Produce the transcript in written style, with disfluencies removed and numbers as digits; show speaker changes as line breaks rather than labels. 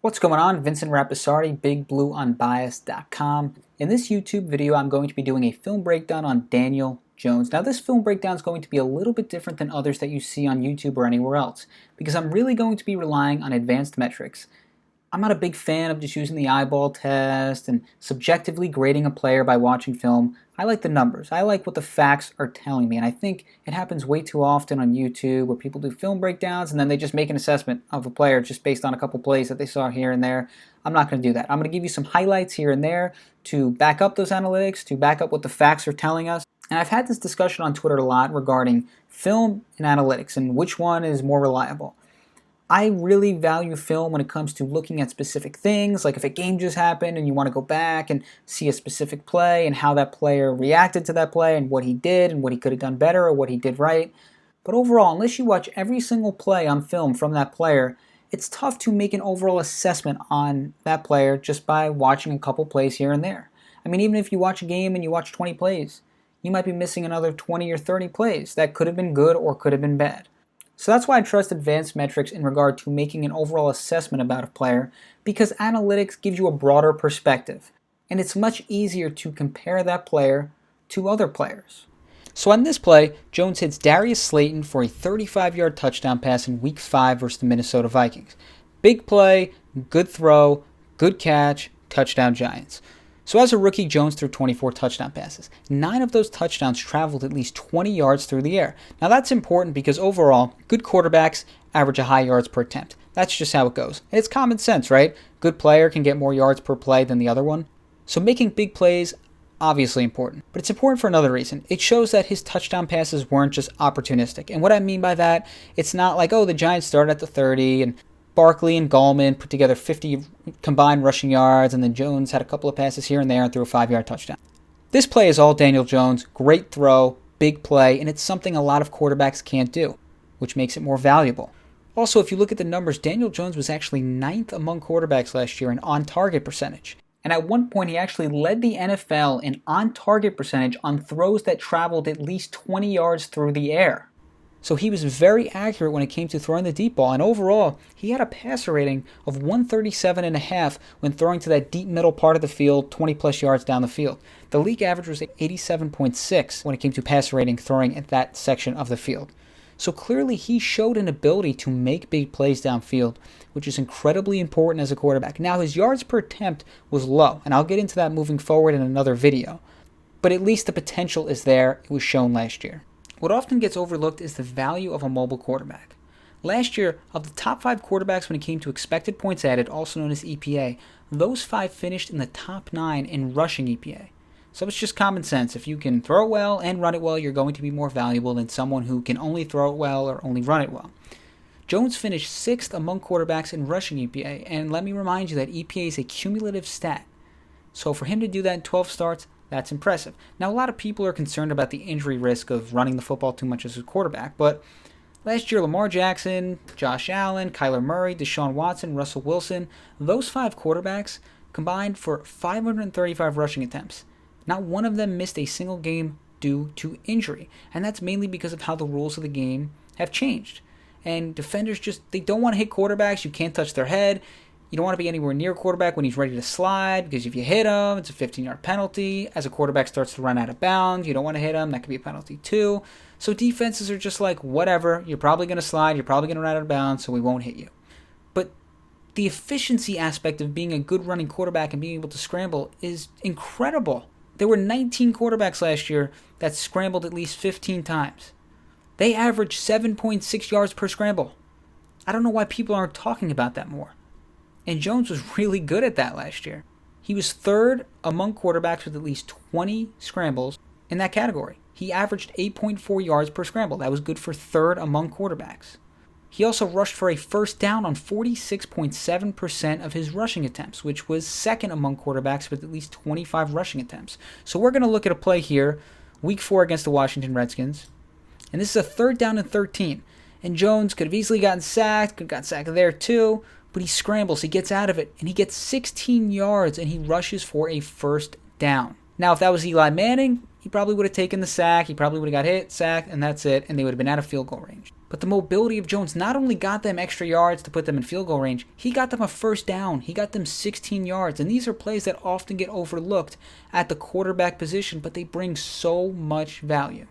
What's going on? Vincent Rapisardi, BigBlueUnbiased.com. In this YouTube video, I'm going to be doing a film breakdown on Daniel Jones. Now, this film breakdown is going to be a little bit different than others that you see on YouTube or anywhere else, because I'm really going to be relying on advanced metrics. I'm not a big fan of just using the eyeball test and subjectively grading a player by watching film. I like the numbers. I like what the facts are telling me, and I think it happens way too often on YouTube where people do film breakdowns and then they just make an assessment of a player just based on a couple plays that they saw here and there. I'm not going to do that. I'm going to give you some highlights here and there to back up those analytics, to back up what the facts are telling us. And I've had this discussion on Twitter a lot regarding film and analytics and which one is more reliable. I really value film when it comes to looking at specific things, like if a game just happened and you want to go back and see a specific play and how that player reacted to that play and what he did and what he could have done better or what he did right. But overall, unless you watch every single play on film from that player, it's tough to make an overall assessment on that player just by watching a couple plays here and there. I mean, even if you watch a game and you watch 20 plays, you might be missing another 20 or 30 plays that could have been good or could have been bad. So that's why I trust advanced metrics in regard to making an overall assessment about a player, because analytics gives you a broader perspective, and it's much easier to compare that player to other players. So on this play, Jones hits Darius Slayton for a 35-yard touchdown pass in Week 5 versus the Minnesota Vikings. Big play, good throw, good catch, touchdown Giants. So as a rookie, Jones threw 24 touchdown passes. 9 of those touchdowns traveled at least 20 yards through the air. Now that's important because overall, good quarterbacks average a high yards per attempt. That's just how it goes. And it's common sense, right? Good player can get more yards per play than the other one. So making big plays, obviously important. But it's important for another reason. It shows that his touchdown passes weren't just opportunistic. And what I mean by that, it's not like, oh, the Giants started at the 30 and Barkley and Gallman put together 50 combined rushing yards, and then Jones had a couple of passes here and there and threw a 5-yard touchdown. This play is all Daniel Jones. Great throw, big play, and it's something a lot of quarterbacks can't do, which makes it more valuable. Also, if you look at the numbers, Daniel Jones was actually 9th among quarterbacks last year in on-target percentage. And at one point, he actually led the NFL in on-target percentage on throws that traveled at least 20 yards through the air. So he was very accurate when it came to throwing the deep ball, and overall, he had a passer rating of 137.5 when throwing to that deep middle part of the field, 20 plus yards down the field. The league average was 87.6 when it came to passer rating throwing at that section of the field. So clearly he showed an ability to make big plays downfield, which is incredibly important as a quarterback. Now his yards per attempt was low, and I'll get into that moving forward in another video, but at least the potential is there. It was shown last year. What often gets overlooked is the value of a mobile quarterback. Last year, of the top 5 quarterbacks when it came to expected points added, also known as EPA, those 5 finished in the top 9 in rushing EPA. So it's just common sense. If you can throw it well and run it well, you're going to be more valuable than someone who can only throw it well or only run it well. Jones finished 6th among quarterbacks in rushing EPA, and let me remind you that EPA is a cumulative stat. So for him to do that in 12 starts, that's impressive. Now, a lot of people are concerned about the injury risk of running the football too much as a quarterback, but last year, Lamar Jackson, Josh Allen, Kyler Murray, Deshaun Watson, Russell Wilson, those 5 quarterbacks combined for 535 rushing attempts. Not one of them missed a single game due to injury, and that's mainly because of how the rules of the game have changed. And defenders they don't want to hit quarterbacks. You can't touch their head. You don't want to be anywhere near a quarterback when he's ready to slide, because if you hit him, it's a 15-yard penalty. As a quarterback starts to run out of bounds, you don't want to hit him. That could be a penalty too. So defenses are just like, whatever, you're probably going to slide, you're probably going to run out of bounds, so we won't hit you. But the efficiency aspect of being a good running quarterback and being able to scramble is incredible. There were 19 quarterbacks last year that scrambled at least 15 times. They averaged 7.6 yards per scramble. I don't know why people aren't talking about that more. And Jones was really good at that last year. He was 3rd among quarterbacks with at least 20 scrambles in that category. He averaged 8.4 yards per scramble. That was good for 3rd among quarterbacks. He also rushed for a first down on 46.7% of his rushing attempts, which was 2nd among quarterbacks with at least 25 rushing attempts. So we're going to look at a play here, Week 4 against the Washington Redskins. And this is a 3rd down and 13. And Jones could have easily gotten sacked, could have got sacked there too. But he scrambles, he gets out of it, and he gets 16 yards, and he rushes for a first down. Now, if that was Eli Manning, he probably would have taken the sack, he probably would have got hit, sacked, and that's it, and they would have been out of field goal range. But the mobility of Jones not only got them extra yards to put them in field goal range, he got them a first down. He got them 16 yards, and these are plays that often get overlooked at the quarterback position, but they bring so much value.